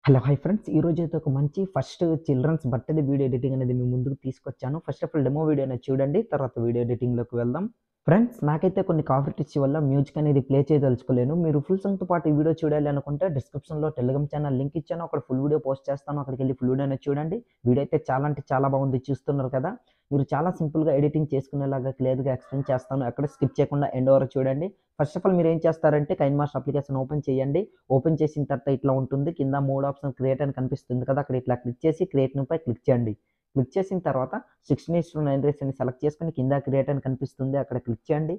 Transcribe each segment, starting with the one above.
Hello! Hi friends. ఈరోజైతే ఒక మంచి చిల్డ్రన్స్ బర్త్‌డే వీడియో ఎడిటింగ్ అనేది మీ ముందుకు తీసుకొచ్చాను. First of all demo video అనేది చూడండి. తర్వాత వీడియో ఎడిటింగ్‌లోకి వెళ్దాం. ఫ్రెండ్స్ నాకైతే కొన్ని కాపీరైట్ ఇష్యూ వల్ల మ్యూజిక్ అనేది ప్లే చేయదలుచుకోలేను. మీరు ఫుల్ సాంగ్‌తో పాటు ఈ వీడియో చూడాలి అనుకుంటే డిస్క్రిప్షన్‌లో టెలిగ్రామ్ ఛానల్ లింక్ ఇచ్చాను. అక్కడ ఫుల్ వీడియో పోస్ట్ చేస్తాను. అక్కడికెళ్ళి ఫుల్ వీడియో అనేది చూడండి. వీడియో అయితే చాలా అంటే చాలా బాగుంది. చూస్తున్నారు కదా! మీరు చాలా సింపుల్‌గా ఎడిటింగ్ చేసుకునేలాగా క్లియర్‌గా ఎక్స్‌ప్లెయిన్ చేస్తాను. ఎక్కడ స్కిప్ చేయకుండా ఎండ్ వరకు చూడండి. ఫస్ట్ ఆఫ్ ఆల్ మీరేం చేస్తారంటే కైన్మాస్టర్ అప్లికేషన్ ఓపెన్ చేయండి. ఓపెన్ చేసిన తర్వాత ఇట్లా ఉంటుంది. కింద 3 ఆప్షన్ క్రియేట్ అని కనిపిస్తుంది కదా! అక్కడ ఇట్లా క్లిక్ చేసి క్రియేట్ న్యూపై క్లిక్ చేయండి. క్లిక్ చేసిన తర్వాత 16:9 రేషియోని సెలెక్ట్ చేసుకొని కింద క్రియేట్ అని కనిపిస్తుంది. అక్కడ క్లిక్ చేయండి.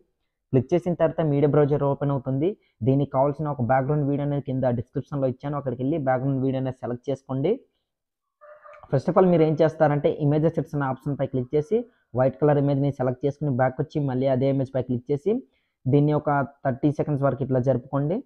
క్లిక్ చేసిన తర్వాత మీడియా బ్రౌజర్ ఓపెన్ అవుతుంది. దీనికి కావాల్సిన ఒక బ్యాక్‌గ్రౌండ్ వీడియో అనేది కింద డిస్క్రిప్షన్‌లో ఇచ్చాను. అక్కడికెళ్ళి బ్యాక్‌గ్రౌండ్ వీడియో అనేది సెలెక్ట్ చేసుకోండి. ఫస్ట్ ఆఫ్ ఆల్ మీరేం చేస్తారంటే ఇమేజెస్ సెట్స్ అనే ఆప్షన్‌పై క్లిక్ చేసి వైట్ కలర్ ఇమేజ్‌ని సెలెక్ట్ చేసుకొని బ్యాక్ వచ్చి మళ్ళీ అదే ఇమేజ్‌పై క్లిక్ చేసి దీన్ని ఒక 30 సెకండ్స్ వరకు ఇట్లా జరుపుకోండి.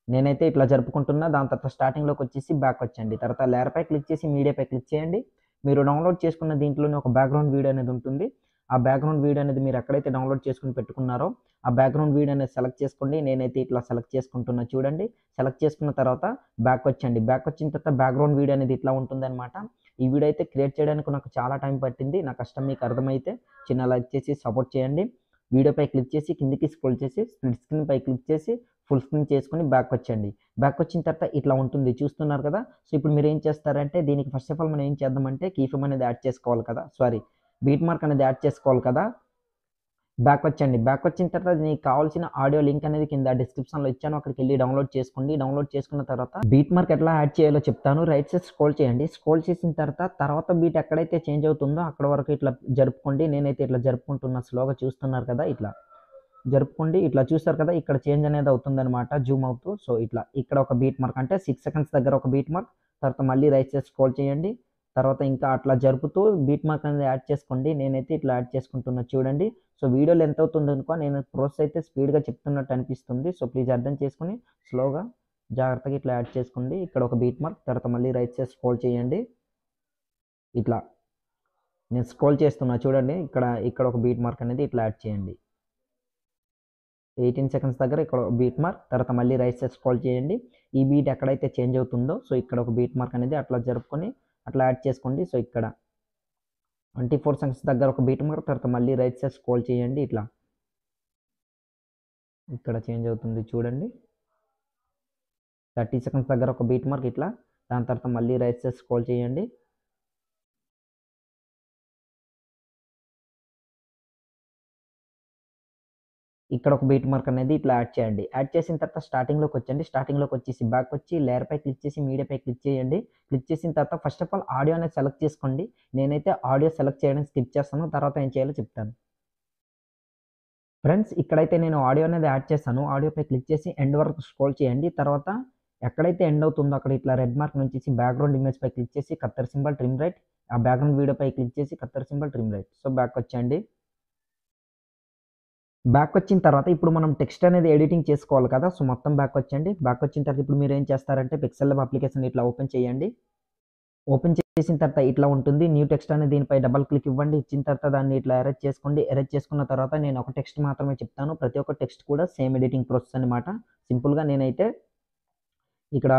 నేనైతే ఇట్లా జరుపుకుంటున్నా. దాని తర్వాత స్టార్టింగ్‌లోకి వచ్చేసి బ్యాక్ వచ్చండి. తర్వాత లేయర్‌పై క్లిక్ చేసి మీడియాపై క్లిక్ చేయండి. మీరు డౌన్‌లోడ్ చేసుకున్న దీంట్లోనే ఒక బ్యాక్‌గ్రౌండ్ వీడియో అనేది ఉంటుంది. ఆ బ్యాక్‌గ్రౌండ్ వీడియో అనేది మీరు ఎక్కడైతే డౌన్‌లోడ్ చేసుకొని పెట్టుకున్నారో ఆ బ్యాక్‌గ్రౌండ్ వీడియో అనేది సెలెక్ట్ చేసుకోండి. నేనైతే ఇట్లా సెలెక్ట్ చేసుకుంటున్నా చూడండి. సెలెక్ట్ చేసుకున్న తర్వాత బ్యాక్ వచ్చండి. బ్యాక్ వచ్చిన తర్వాత బ్యాక్‌గ్రౌండ్ వీడియో అనేది ఇట్లా ఉంటుందన్నమాట. ఈ వీడియో అయితే క్రియేట్ చేయడానికి నాకు చాలా టైం పట్టింది. నా కష్టం మీకు అర్థమైతే చిన్న లైక్ చేసి సపోర్ట్ చేయండి. వీడియోపై క్లిక్ చేసి కిందికి స్క్రోల్ చేసి స్ప్లిట్ స్క్రీన్‌పై క్లిక్ చేసి ఫుల్ స్క్రీన్ చేసుకొని బ్యాక్ వచ్చండి. బ్యాక్ వచ్చిన తర్వాత ఇట్లా ఉంటుంది చూస్తున్నారు కదా! సో, ఇప్పుడు మీరేం చేస్తారంటే దీనికి ఫస్ట్ ఆఫ్ ఆల్ మనం ఏం చేద్దామంటే కీ ఫ్రేమ్ అనేది యాడ్ చేసుకోవాలి కదా! బీట్ మార్క్ అనేది యాడ్ చేసుకోవాలి కదా! బ్యాక్ వచ్చండి. బ్యాక్ వచ్చిన తర్వాత మీకు కావాల్సిన ఆడియో లింక్ అనేది కింద డిస్క్రిప్షన్‌లో ఇచ్చాను. అక్కడికెళ్ళి డౌన్‌లోడ్ చేసుకోండి. డౌన్‌లోడ్ చేసుకున్న తర్వాత బీట్ మార్క్ ఎట్లా యాడ్ చేయాలో చెప్తాను. రైట్ సైడ్ స్క్రోల్ చేయండి. స్క్రోల్ చేసిన తర్వాత బీట్ ఎక్కడైతే చేంజ్ అవుతుందో అక్కడ వరకు ఇట్లా జరుపుకోండి. నేనైతే ఇట్లా జరుపుకుంటున్నా స్లోగా చూస్తున్నారు కదా! ఇట్లా జరుపుకోండి. ఇట్లా చూసారు కదా! ఇక్కడ చేంజ్ అనేది అవుతుందనమాట జూమ్ అవుతూ. సో, ఇట్లా ఇక్కడ ఒక బీట్ మార్క్ అంటే 6 సెకండ్స్ దగ్గర ఒక బీట్ మార్క్. తర్వాత మళ్ళీ రైట్ సైడ్ స్క్రోల్ చేయండి. తర్వాత ఇంకా అట్లా జరుపుతూ బీట్ మార్క్ అనేది యాడ్ చేసుకోండి. నేనైతే ఇట్లా యాడ్ చేసుకుంటున్నా చూడండి. సో, వీడియో లెంత్ అవుతుందనుకో నేను ప్రాసెస్ అయితే స్పీడ్‌గా చెప్తున్నట్టు అనిపిస్తుంది. సో, ప్లీజ్ అర్థం చేసుకొని స్లోగా జాగ్రత్తగా ఇట్లా యాడ్ చేసుకోండి. ఇక్కడ ఒక బీట్ మార్క్ తర్వాత మళ్ళీ రైట్ సైడ్ స్క్రోల్ చేయండి. ఇట్లా నేను స్క్రోల్ చేస్తున్నా చూడండి. ఇక్కడ ఒక బీట్ మార్క్ అనేది ఇట్లా యాడ్ చేయండి. 18 సెకండ్స్ దగ్గర ఇక్కడ బీట్ మార్క్ తర్వాత మళ్ళీ రైట్ సైడ్ స్క్రోల్ చేయండి. ఈ బీట్ ఎక్కడైతే చేంజ్ అవుతుందో సో, ఇక్కడ ఒక బీట్ మార్క్ అనేది అట్లా జరుపుకొని అట్లా యాడ్ చేసుకోండి. సో, ఇక్కడ 24 సెకండ్స్ దగ్గర ఒక బీట్ మార్క్ తర్వాత మళ్ళీ రైట్ సైడ్ స్క్రోల్ చేయండి ఇట్లా. ఇక్కడ చేంజ్ అవుతుంది చూడండి. 30 సెకండ్స్ దగ్గర ఒక బీట్ మార్క్ ఇట్లా. దాని తర్వాత మళ్ళీ రైట్ సైడ్ స్క్రోల్ చేయండి. ఇక్కడ ఒక బీట్ మార్క్ అనేది ఇట్లా యాడ్ చేయండి. యాడ్ చేసిన తర్వాత స్టార్టింగ్‌లోకి వచ్చండి. స్టార్టింగ్‌లోకి వచ్చేసి బ్యాక్ వచ్చి లేయర్‌పై క్లిక్ చేసి మీడియాపై క్లిక్ చేయండి. క్లిక్ చేసిన తర్వాత ఫస్ట్ ఆఫ్ ఆల్ ఆడియో అనేది సెలెక్ట్ చేసుకోండి. నేనైతే ఆడియో సెలెక్ట్ చేయడం స్కిప్ చేస్తాను. తర్వాత ఏం చేయాలో చెప్తాను. ఫ్రెండ్స్ ఇక్కడైతే నేను ఆడియో అనేది యాడ్ చేశాను. ఆడియోపై క్లిక్ చేసి ఎండ్ వరకు స్క్రోల్ చేయండి. తర్వాత ఎక్కడైతే ఎండ్ అవుతుందో అక్కడ ఇట్లా రెడ్ మార్క్ నుంచేసి బ్యాక్‌గ్రౌండ్ ఇమేజ్‌పై క్లిక్ చేసి కత్తెర సింబల్ ట్రిమ్ రైట్. ఆ బ్యాక్‌గ్రౌండ్ వీడియోపై క్లిక్ చేసి కత్తెర symbol trim right. So, back వచ్చేయండి. బ్యాక్ వచ్చిన తర్వాత ఇప్పుడు మనం టెక్స్ట్ అనేది ఎడిటింగ్ చేసుకోవాలి కదా! సో, మొత్తం బ్యాక్ వచ్చేయండి. బ్యాక్ వచ్చిన తర్వాత ఇప్పుడు మీరేం చేస్తారంటే పిక్సెల్ ల్యాబ్ అప్లికేషన్ ఇట్లా ఓపెన్ చేయండి. ఓపెన్ చేసిన తర్వాత ఇట్లా ఉంటుంది. న్యూ టెక్స్ట్ అనే దీనిపై డబుల్ క్లిక్ ఇవ్వండి. ఇచ్చిన తర్వాత దాన్ని ఇట్లా ఎరేజ్ చేసుకోండి. ఎరేజ్ చేసుకున్న తర్వాత నేను ఒక టెక్స్ట్ మాత్రమే చెప్తాను. ప్రతి ఒక్క టెక్స్ట్ కూడా సేమ్ ఎడిటింగ్ ప్రాసెస్ అన్నమాట. సింపుల్‌గా నేనైతే ఇక్కడ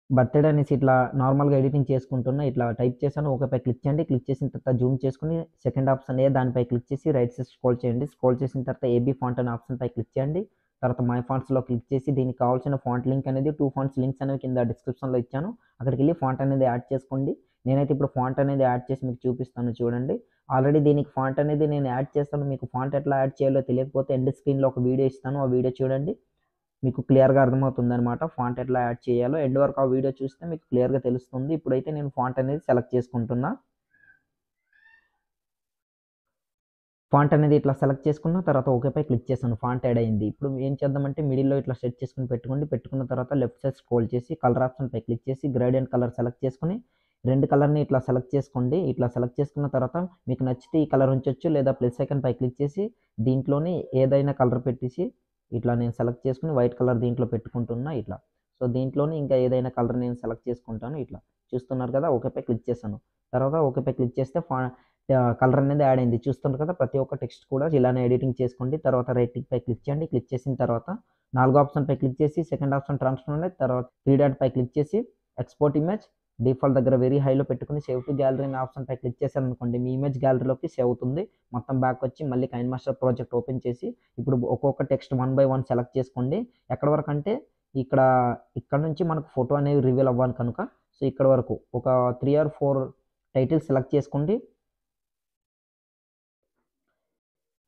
బర్త్‌డే అనేసి ఇట్లా నార్మల్‌గా ఎడిటింగ్ చేసుకుంటున్నా. ఇట్లా టైప్ చేశాను. ఓకేపై క్లిక్ చేయండి. క్లిక్ చేసిన తర్వాత జూమ్ చేసుకొని సెకండ్ ఆప్షన్ దానిపై క్లిక్ చేసి రైట్ సైడ్ స్క్రోల్ చేయండి. స్క్రోల్ చేసిన తర్వాత ఏబీ ఫాంట్ అనే ఆప్షన్‌పై క్లిక్ చేయండి. తర్వాత మై ఫాంట్స్‌లో క్లిక్ చేసి దీనికి కావాల్సిన ఫాంట్ లింక్ అనేది 2 ఫాంట్స్ లింక్స్ అనేవి కింద డిస్క్రిప్షన్‌లో ఇచ్చాను. అక్కడికెళ్ళి ఫాంట్ అనేది యాడ్ చేసుకోండి. నేనైతే ఇప్పుడు ఫాంట్ అనేది యాడ్ చేసి మీకు చూపిస్తాను చూడండి. ఆల్రెడీ దీనికి ఫాంట్ అనేది నేను యాడ్ చేస్తాను. మీకు ఫాంట్ ఎట్లా యాడ్ చేయాలో తెలియకపోతే ఎండ్ స్క్రీన్‌లో ఒక వీడియో ఇస్తాను. ఆ వీడియో చూడండి. మీకు క్లియర్‌గా అర్థమవుతుందనమాట. ఫాంట్ ఎట్లా యాడ్ చేయాలో ఎండ్ వరకు ఆ వీడియో చూస్తే మీకు క్లియర్‌గా తెలుస్తుంది. ఇప్పుడైతే నేను ఫాంట్ అనేది సెలెక్ట్ చేసుకుంటున్నా. ఫాంట్ అనేది ఇట్లా సెలెక్ట్ చేసుకున్న తర్వాత ఓకేపై క్లిక్ చేశాను. ఫాంట్ యాడ్ అయింది. ఇప్పుడు ఏం చేద్దామంటే మిడిల్‌లో ఇట్లా సెట్ చేసుకొని పెట్టుకోండి. పెట్టుకున్న తర్వాత లెఫ్ట్ సైడ్ స్క్రోల్ చేసి కలర్ ఆప్షన్‌పై క్లిక్ చేసి గ్రేడియంట్ కలర్ సెలెక్ట్ చేసుకొని 2 కలర్‌ని ఇట్లా సెలెక్ట్ చేసుకోండి. ఇట్లా సెలెక్ట్ చేసుకున్న తర్వాత మీకు నచ్చితే ఈ కలర్ ఉంచొచ్చు లేదా ప్లస్ ఐకాన్ పై క్లిక్ చేసి దీంట్లోని ఏదైనా కలర్ పెట్టేసి ఇట్లా నేను సెలెక్ట్ చేసుకొని వైట్ కలర్ దీంట్లో పెట్టుకుంటున్నా ఇట్లా. సో, దీంట్లోని ఇంకా ఏదైనా కలర్ నేను సెలెక్ట్ చేసుకుంటాను ఇట్లా. చూస్తున్నారు కదా! ఓకేపై క్లిక్ చేశాను. తర్వాత ఓకేపై క్లిక్ చేస్తే కలర్ అనేది యాడ్ అయింది. చూస్తున్నారు కదా! ప్రతి ఒక్క టెక్స్ట్ కూడా ఇలానే ఎడిటింగ్ చేసుకోండి. తర్వాత రైట్ క్లిక్ పై క్లిక్ చేయండి. క్లిక్ చేసిన తర్వాత నాలుగో ఆప్షన్పై క్లిక్ చేసి సెకండ్ ఆప్షన్ ట్రాన్స్ఫర్ అనేది, తర్వాత త్రీ డాట్పై క్లిక్ చేసి ఎక్స్పోర్ట్ ఇమేజ్ డిఫాల్ట్ దగ్గర వెరీ హైలో పెట్టుకుని సేవ్ టు గ్యాలరీ అనే ఆప్షన్పై క్లిక్ చేశారనుకోండి, మీ ఇమేజ్ గ్యాలరీలోకి సేవ్ అవుతుంది. మొత్తం బ్యాక్ వచ్చి మళ్ళీ కైన్ మాస్టర్ ప్రాజెక్ట్ ఓపెన్ చేసి ఇప్పుడు ఒక్కొక్క టెక్స్ట్ 1 బై 1 సెలెక్ట్ చేసుకోండి. ఎక్కడ వరకు అంటే ఇక్కడ నుంచి మనకు ఫోటో అనేది రివీల్ అవ్వాలి కనుక సో ఇక్కడ వరకు ఒక 3 or 4 టైటిల్స్ సెలెక్ట్ చేసుకోండి.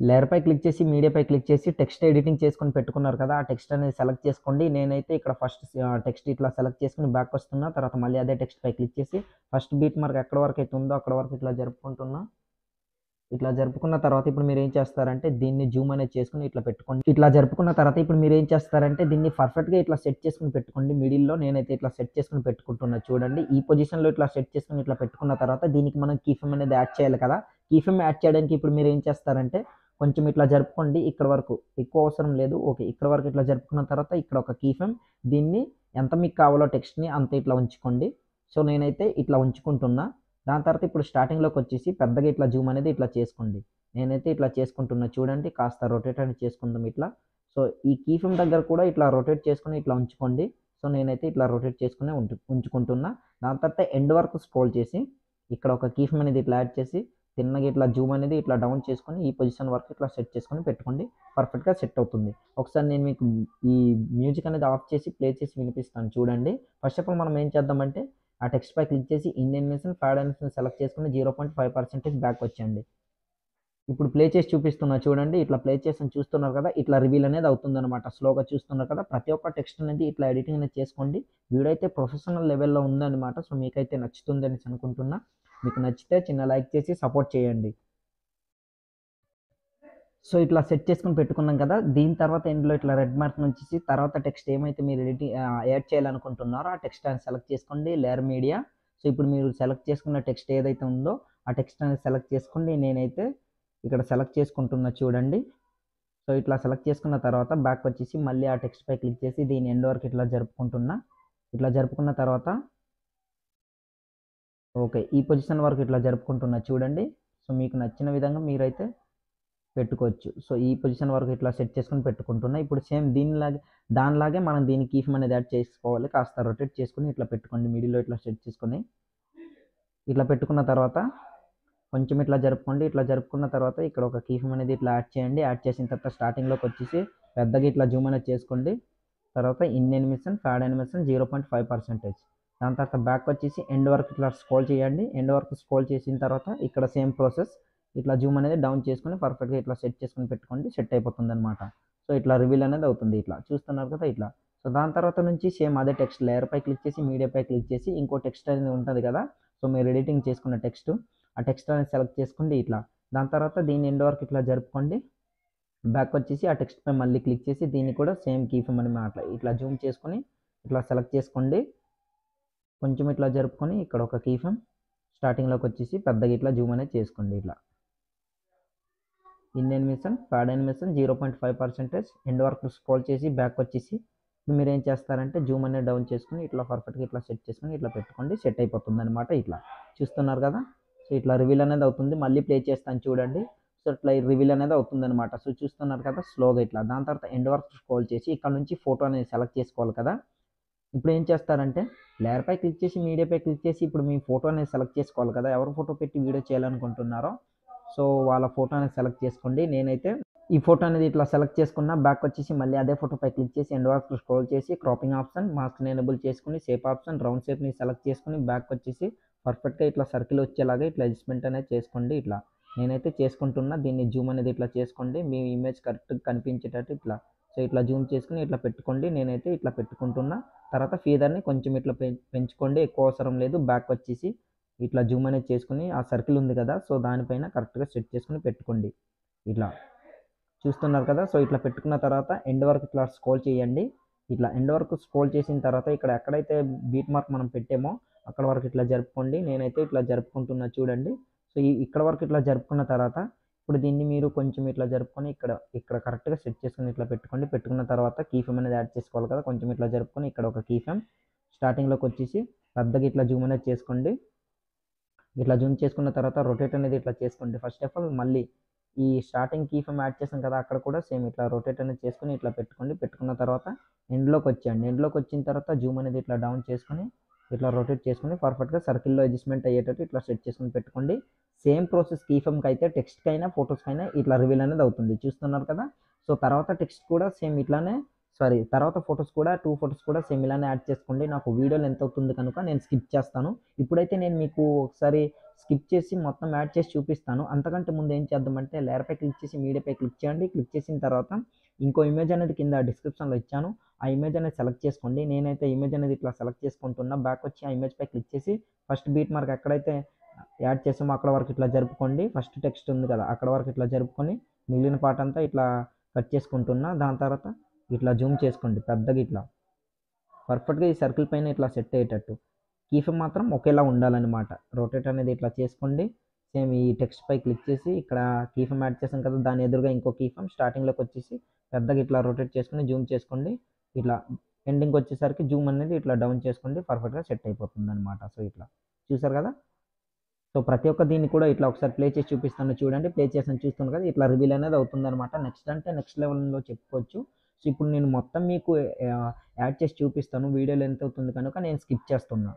లేయర్పై క్లిక్ చేసి మీడియాపై క్లిక్ చేసి టెక్స్ట్ ఎడిటింగ్ చేసుకొని పెట్టుకున్నారు కదా, ఆ టెక్స్ట్ అనేది సెలెక్ట్ చేసుకోండి. నేనైతే ఇక్కడ ఫస్ట్ టెక్స్ట్ ఇట్లా సెలెక్ట్ చేసుకుని బ్యాక్ వస్తున్నా. తర్వాత మళ్ళీ అదే టెక్స్ట్పై క్లిక్ చేసి ఫస్ట్ బీట్ మార్క్ ఎక్కడ వరకు అయితే ఉందో అక్కడ వరకు ఇట్లా జరుపుకుంటున్నా. ఇట్లా జరుపుకున్న తర్వాత ఇప్పుడు మీరు ఏం చేస్తారంటే దీన్ని జూమ్ అనేది చేసుకుని ఇట్లా పెట్టుకోండి. ఇట్లా జరుపుకున్న తర్వాత ఇప్పుడు మీరు ఏం చేస్తారంటే దీన్ని పర్ఫెక్ట్గా ఇట్లా సెట్ చేసుకుని పెట్టుకోండి. మిడిల్లో నేనైతే ఇట్లా సెట్ చేసుకుని పెట్టుకుంటున్నా చూడండి. ఈ పొజిషన్లో ఇట్లా సెట్ చేసుకుని ఇట్లా పెట్టుకున్న తర్వాత దీనికి మనం కీఫ్రేమ్ అనేది యాడ్ చేయాలి కదా. కీఫ్రేమ్ యాడ్ చేయడానికి ఇప్పుడు మీరు ఏం చేస్తారంటే కొంచెం ఇట్లా జరుపుకోండి. ఇక్కడ వరకు ఎక్కువ అవసరం లేదు. ఓకే, ఇక్కడ వరకు ఇట్లా జరుపుకున్న తర్వాత ఇక్కడ ఒక కీఫ్రేమ్, దీన్ని ఎంత మీకు కావాలో టెక్స్ట్ని అంత ఇట్లా ఉంచుకోండి. సో నేనైతే ఇట్లా ఉంచుకుంటున్నా. దాని తర్వాత ఇప్పుడు స్టార్టింగ్లోకి వచ్చేసి పెద్దగా ఇట్లా జూమ్ అనేది ఇట్లా చేసుకోండి. నేనైతే ఇట్లా చేసుకుంటున్నా చూడండి. కాస్త రొటేట్ అనేది చేసుకుందాం ఇట్లా. సో ఈ కీఫ్రేమ్ దగ్గర కూడా ఇట్లా రొటేట్ చేసుకుని ఇట్లా ఉంచుకోండి. సో నేనైతే ఇట్లా రొటేట్ చేసుకుని ఉంచుకుంటున్నా. దాని తర్వాత ఎండ్ వరకు స్క్రోల్ చేసి ఇక్కడ ఒక కీఫ్రేమ్ అనేది ఇట్లా యాడ్ చేసి తిన్నగా ఇట్లా జూమ్ అనేది ఇట్లా డౌన్ చేసుకొని ఈ పొజిషన్ వరకు ఇట్లా సెట్ చేసుకొని పెట్టుకోండి. పర్ఫెక్ట్గా సెట్ అవుతుంది. ఒకసారి నేను మీకు ఈ మ్యూజిక్ అనేది ఆఫ్ చేసి ప్లే చేసి వినిపిస్తాను చూడండి. ఫస్ట్ ఆఫ్ ఆల్ మనం ఏం చేద్దామంటే ఆ టెక్స్ట్ పై క్లిక్ చేసి in animation pad animation select చేసుకుని 0.5% బ్యాక్ వచ్చేయండి. ఇప్పుడు ప్లే చేసి చూపిస్తున్నా చూడండి. ఇట్లా ప్లే చేసి చూస్తున్నారు కదా, ఇట్లా రివీల్ అనేది అవుతుందన్నమాట. స్లోగా చూస్తున్నారు కదా. ప్రతి ఒక్క టెక్స్ట్ అనేది ఇట్లా ఎడిటింగ్ అనేది చేసుకోండి. వీడియో అయితే ప్రొఫెషనల్ లెవెల్లో ఉందన్నమాట. సో మీకైతే నచ్చుతుంది అని అనుకుంటున్నా. మీకు నచ్చితే చిన్న లైక్ చేసి సపోర్ట్ చేయండి. సో ఇట్లా సెట్ చేసుకొని పెట్టుకున్నాం కదా. దీని తర్వాత ఇందులో ఇట్లా రెడ్ మార్క్ నుంచి తర్వాత టెక్స్ట్ ఏమైతే మీరు యాడ్ చేయాలనుకుంటున్నారో ఆ టెక్స్ట్ అనేది సెలెక్ట్ చేసుకోండి. Layer media. సో ఇప్పుడు మీరు సెలెక్ట్ చేసుకున్న టెక్స్ట్ ఏదైతే ఉందో ఆ టెక్స్ట్ అనేది సెలెక్ట్ చేసుకోండి. నేనైతే ఇక్కడ సెలెక్ట్ చేసుకుంటున్నా చూడండి. సో ఇట్లా సెలెక్ట్ చేసుకున్న తర్వాత బ్యాక్ వచ్చేసి మళ్ళీ ఆ టెక్స్ట్ పై క్లిక్ చేసి దీని ఎండ్ వరకు ఇట్లా జరుపుకుంటున్నా. ఇట్లా జరుపుకున్న తర్వాత ఓకే, ఈ పొజిషన్ వరకు ఇట్లా జరుపుకుంటున్నా చూడండి. సో మీకు నచ్చిన విధంగా మీరైతే పెట్టుకోవచ్చు. సో ఈ పొజిషన్ వరకు ఇట్లా సెట్ చేసుకొని పెట్టుకుంటున్నా. ఇప్పుడు సేమ్ దానిలాగే మనం దీని కీఫ్రేమ్ అనేది యాడ్ చేసుకోవాలి. కాస్త రొటేట్ చేసుకుని ఇట్లా పెట్టుకోండి. మిడిల్లో ఇట్లా సెట్ చేసుకొని ఇట్లా పెట్టుకున్న తర్వాత కొంచెం ఇట్లా జరుపుకోండి. ఇట్లా జరుపుకున్న తర్వాత ఇక్కడ ఒక కీఫ్రేమ్ అనేది ఇట్లా యాడ్ చేయండి. యాడ్ చేసిన తర్వాత స్టార్టింగ్లోకి వచ్చేసి పెద్దగా ఇట్లా జూమ్ అనేది చేసుకోండి. తర్వాత ఇన్ యానిమేషన్ ఫ్యాడ్ యానిమేషన్ 0.5%. దాని తర్వాత బ్యాక్ వచ్చేసి ఎండ్ వరకు ఇట్లా స్క్రోల్ చేయండి. ఎండ్ వరకు స్క్రోల్ చేసిన తర్వాత ఇక్కడ సేమ్ ప్రాసెస్ ఇట్లా జూమ్ అనేది డౌన్ చేసుకొని పర్ఫెక్ట్గా ఇట్లా సెట్ చేసుకొని పెట్టుకోండి. సెట్ అయిపోతుంది అనమాట. సో ఇట్లా రివీల్ అనేది అవుతుంది. ఇట్లా చూస్తున్నారు కదా ఇట్లా. సో దాని తర్వాత నుంచి సేమ్ అదే టెక్స్ట్ లేయర్పై క్లిక్ చేసి మీడియాపై క్లిక్ చేసి ఇంకో టెక్స్ట్ అనేది ఉంటుంది కదా. సో మీరు ఎడిటింగ్ చేసుకున్న టెక్స్ట్ ఆ టెక్స్ట్ అనేది సెలెక్ట్ చేసుకోండి ఇట్లా. దాని తర్వాత దీని ఎండ్ వరకు ఇట్లా జరుపుకోండి. బ్యాక్ వచ్చేసి ఆ టెక్స్ట్ పై మళ్ళీ క్లిక్ చేసి దీన్ని కూడా సేమ్ కీఫ్రేమ్ అని ఇట్లా జూమ్ చేసుకొని ఇట్లా సెలెక్ట్ చేసుకోండి. కొంచెం ఇట్లా జరుపుకొని ఇక్కడ ఒక కీఫ్రేమ్ స్టార్టింగ్లోకి వచ్చేసి పెద్దగా ఇట్లా జూమ్ అనేది చేసుకోండి. ఇట్లా in animation pad animation 0.5%. End వరకు స్క్రోల్ చేసి బ్యాక్ వచ్చేసి మీరు ఏం చేస్తారంటే జూమ్ అనేది డౌన్ చేసుకుని ఇట్లా పర్ఫెక్ట్గా ఇట్లా సెట్ చేసుకుని ఇట్లా పెట్టుకోండి. సెట్ అయిపోతుంది అనమాట. ఇట్లా చూస్తున్నారు కదా. సో ఇట్లా రివీల్ అనేది అవుతుంది. మళ్ళీ ప్లే చేస్తాను చూడండి. సో ఇట్లా రివీల్ అనేది అవుతుంది అనమాట. సో చూస్తున్నారు కదా స్లోగా ఇట్లా. దాని తర్వాత ఎండ్ వరకు స్క్రోల్ చేసి ఇక్కడ నుంచి ఫోటో అనేది సెలెక్ట్ చేసుకోవాలి కదా. ఇప్పుడు ఏం చేస్తారంటే లేయర్పై క్లిక్ చేసి మీడియాపై క్లిక్ చేసి ఇప్పుడు మీ ఫోటో అనేది సెలెక్ట్ చేసుకోవాలి కదా. ఎవరు ఫోటో పెట్టి వీడియో చేయాలనుకుంటున్నారో సో వాళ్ళ ఫోటో అనేది సెలెక్ట్ చేసుకోండి. నేనైతే ఈ ఫోటో అనేది ఇట్లా సెలెక్ట్ చేసుకున్న. బ్యాక్ వచ్చేసి మళ్ళీ అదే ఫోటోపై క్లిక్ చేసి ఎండ్ వరకు స్క్రోల్ చేసి క్రాపింగ్ ఆప్షన్ మాస్క్ని ఎనేబుల్ చేసుకుని షేప్ ఆప్షన్ రౌండ్ షేప్ని సెలెక్ట్ చేసుకుని బ్యాక్ వచ్చేసి పర్ఫెక్ట్గా ఇట్లా సర్కిల్ వచ్చేలాగా ఇట్లా అడ్జస్ట్మెంట్ అనేది చేసుకోండి. ఇట్లా నేనైతే చేసుకుంటున్నా. దీన్ని జూమ్ అనేది ఇట్లా చేసుకోండి. మీ ఇమేజ్ కరెక్ట్గా కనిపించేటట్టు ఇట్లా. సో ఇట్లా జూమ్ చేసుకుని ఇట్లా పెట్టుకోండి. నేనైతే ఇట్లా పెట్టుకుంటున్నా. తర్వాత ఫీదర్ని కొంచెం ఇట్లా పెంచుకోండి. ఎక్కువ అవసరం లేదు. బ్యాక్ వచ్చేసి ఇట్లా జూమ్ అనేది చేసుకుని ఆ సర్కిల్ ఉంది కదా సో దానిపైన కరెక్ట్గా సెట్ చేసుకుని పెట్టుకోండి. ఇట్లా చూస్తున్నారు కదా. సో ఇట్లా పెట్టుకున్న తర్వాత ఎండ్ వరకు ఇట్లా స్క్రోల్ చేయండి. ఇట్లా ఎండ్ వరకు స్క్రోల్ చేసిన తర్వాత ఇక్కడ ఎక్కడైతే బీట్ మార్క్ మనం పెట్టామో అక్కడ వరకు ఇట్లా జరుపుకోండి. నేనైతే ఇట్లా జరుపుకుంటున్నా చూడండి. సో ఇక్కడ వరకు ఇట్లా జరుపుకున్న తర్వాత ఇప్పుడు దీన్ని మీరు కొంచెం ఇట్లా జరుపుకొని ఇక్కడ కరెక్ట్గా సెట్ చేసుకుని ఇట్లా పెట్టుకోండి. పెట్టుకున్న తర్వాత కీఫ్రేమ్ అనేది యాడ్ చేసుకోవాలి కదా. కొంచెం ఇట్లా జరుపుకొని ఇక్కడ ఒక కీఫ్రేమ్ స్టార్టింగ్లోకి వచ్చేసి పెద్దగా ఇట్లా జూమ్ అనేది చేసుకోండి. ఇట్లా జూమ్ చేసుకున్న తర్వాత రొటేట్ అనేది ఇట్లా చేసుకోండి. ఫస్ట్ ఆఫ్ ఆల్ మళ్ళీ ఈ స్టార్టింగ్ కీ ఫ్రేమ్ యాడ్ చేసాం కదా, అక్కడ కూడా సేమ్ ఇట్లా రొటేట్ అనేది చేసుకొని ఇట్లా పెట్టుకోండి. పెట్టుకున్న తర్వాత ఎండ్లోకి వచ్చేయండి. ఎండ్లోకి వచ్చిన తర్వాత జూమ్ అనేది ఇట్లా డౌన్ చేసుకొని ఇట్లా రొటేట్ చేసుకొని పర్ఫెక్ట్గా సర్కిల్లో అడ్జస్ట్మెంట్ అయ్యేటట్టు ఇట్లా సెట్ చేసుకొని పెట్టుకోండి. సేమ్ ప్రాసెస్ కీ ఫ్రేమ్కి అయితే టెక్స్ట్కి అయినా ఫొటోస్కి అయినా ఇట్లా రివీల్ అనేది అవుతుంది, చూస్తున్నారు కదా. సో తర్వాత టెక్స్ట్ కూడా సేమ్ ఇట్లానే, తర్వాత ఫొటోస్ కూడా 2 ఫొటోస్ కూడా సేమ్ ఇలానే యాడ్ చేసుకోండి. నాకు వీడియోలో ఎంత అవుతుంది కనుక నేను స్కిప్ చేస్తాను. ఇప్పుడైతే నేను మీకు ఒకసారి స్కిప్ చేసి మొత్తం యాడ్ చేసి చూపిస్తాను. అంతకంటే ముందు ఏం చేద్దామంటే లేయర్పై క్లిక్ చేసి మీడియాపై క్లిక్ చేయండి. క్లిక్ చేసిన తర్వాత ఇంకో ఇమేజ్ అనేది కింద డిస్క్రిప్షన్లో ఇచ్చాను, ఆ ఇమేజ్ అనేది సెలెక్ట్ చేసుకోండి. నేనైతే ఇమేజ్ అనేది ఇట్లా సెలెక్ట్ చేసుకుంటున్నా. బ్యాక్ వచ్చి ఆ ఇమేజ్పై క్లిక్ చేసి ఫస్ట్ బీట్ మార్క్ ఎక్కడైతే యాడ్ చేసామో అక్కడ వరకు ఇట్లా జరుపుకోండి. ఫస్ట్ టెక్స్ట్ ఉంది కదా అక్కడ వరకు ఇట్లా జరుపుకొని మిగిలిన పార్ట్ అంతా ఇట్లా కట్ చేసుకుంటున్నా. దాని తర్వాత ఇట్లా జూమ్ చేసుకోండి పెద్దగా, ఇట్లా పర్ఫెక్ట్గా ఈ సర్కిల్ పైన ఇట్లా సెట్ అయ్యేటట్టు. కీ ఫ్రేమ్ మాత్రం ఒకేలా ఉండాలన్నమాట. రొటేట్ అనేది ఇట్లా చేసుకోండి. సేమ్ ఈ టెక్స్ట్ పై క్లిక్ చేసి ఇక్కడ కీ ఫ్రేమ్ యాడ్ చేసాం కదా, దాని ఎదురుగా ఇంకో కీ ఫ్రేమ్ స్టార్టింగ్లోకి వచ్చేసి పెద్దగా ఇట్లా రొటేట్ చేసుకొని జూమ్ చేసుకోండి. ఇట్లా ఎండింగ్కి వచ్చేసరికి జూమ్ అనేది ఇట్లా డౌన్ చేసుకోండి, పర్ఫెక్ట్గా సెట్ అయిపోతుంది అనమాట. సో ఇట్లా చూసారు కదా. సో ప్రతి ఒక్క దీన్ని కూడా ఇట్లా ఒకసారి ప్లే చేసి చూపిస్తాను చూడండి. ప్లే చేసాను చూస్తున్నాను కదా, ఇట్లా రివీల్ అనేది అవుతుందన్నమాట. నెక్స్ట్ అంటే నెక్స్ట్ లెవెల్లో చెప్పుకోవచ్చు. సో ఇప్పుడు నేను మొత్తం మీకు యాడ్ చేసి చూపిస్తాను. వీడియో లెంత్ అవుతుంది కనుక నేను స్కిప్ చేస్తున్నా.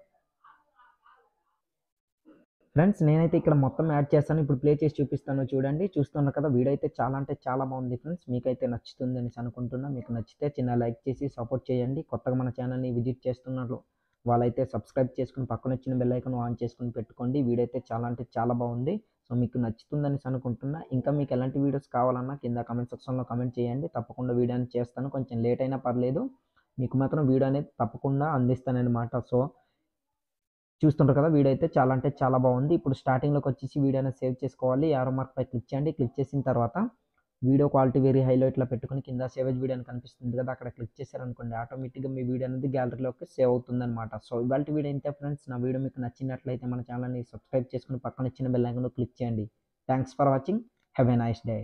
ఫ్రెండ్స్ నేనైతే ఇక్కడ మొత్తం యాడ్ చేస్తాను, ఇప్పుడు ప్లే చేసి చూపిస్తాను చూడండి. చూస్తున్నారు కదా, వీడియో అయితే చాలా అంటే చాలా బాగుంది ఫ్రెండ్స్. మీకైతే నచ్చుతుంది అనేసి అనుకుంటున్నా. మీకు నచ్చితే చిన్న లైక్ చేసి సపోర్ట్ చేయండి. కొత్తగా మన ఛానల్ని విజిట్ చేస్తున్నారు వాళ్ళైతే సబ్స్క్రైబ్ చేసుకుని పక్కన వచ్చిన బెల్ ఐకాన్ ఆన్ చేసుకుని పెట్టుకోండి. వీడియో అయితే చాలా అంటే చాలా బాగుంది. సో మీకు నచ్చుతుందనేసి అనుకుంటున్నా. ఇంకా మీకు ఎలాంటి వీడియోస్ కావాలన్నా కింద కామెంట్ సెక్షన్లో కామెంట్ చేయండి. తప్పకుండా వీడియో అనేది చేస్తాను, కొంచెం లేట్ అయినా పర్లేదు. మీకు మాత్రం వీడియో అనేది తప్పకుండా అందిస్తానన్నమాట. సో చూస్తుంటారు కదా, వీడియో అయితే చాలా అంటే చాలా బాగుంది. ఇప్పుడు స్టార్టింగ్లోకి వచ్చేసి వీడియో అనేది సేవ్ చేసుకోవాలి. యారో మార్క్ పై క్లిక్ చేయండి. క్లిక్ చేసిన తర్వాత వీడియో క్వాలిటీ వెరీ హైలో ఇట్లా పెట్టుకొని కింద సేవేజ్ వీడియో అని కనిపిస్తుంది కదా, అక్కడ క్లిక్ చేశారనుకోండి ఆటోమేటిక్గా మీ వీడియో అనేది గ్యాలరీలోకి సేవ్ అవుతుందన్నమాట. సో ఇవాళ వీడియో ఇంతే ఫ్రెండ్స్. నా వీడియో మీకు నచ్చినట్లయితే మన ఛానల్ని సబ్స్క్రైబ్ చేసుకుని పక్కన ఇచ్చిన బెల్ ఐకాన్ క్లిక్ చేయండి. Thanks for watching. Have a nice day.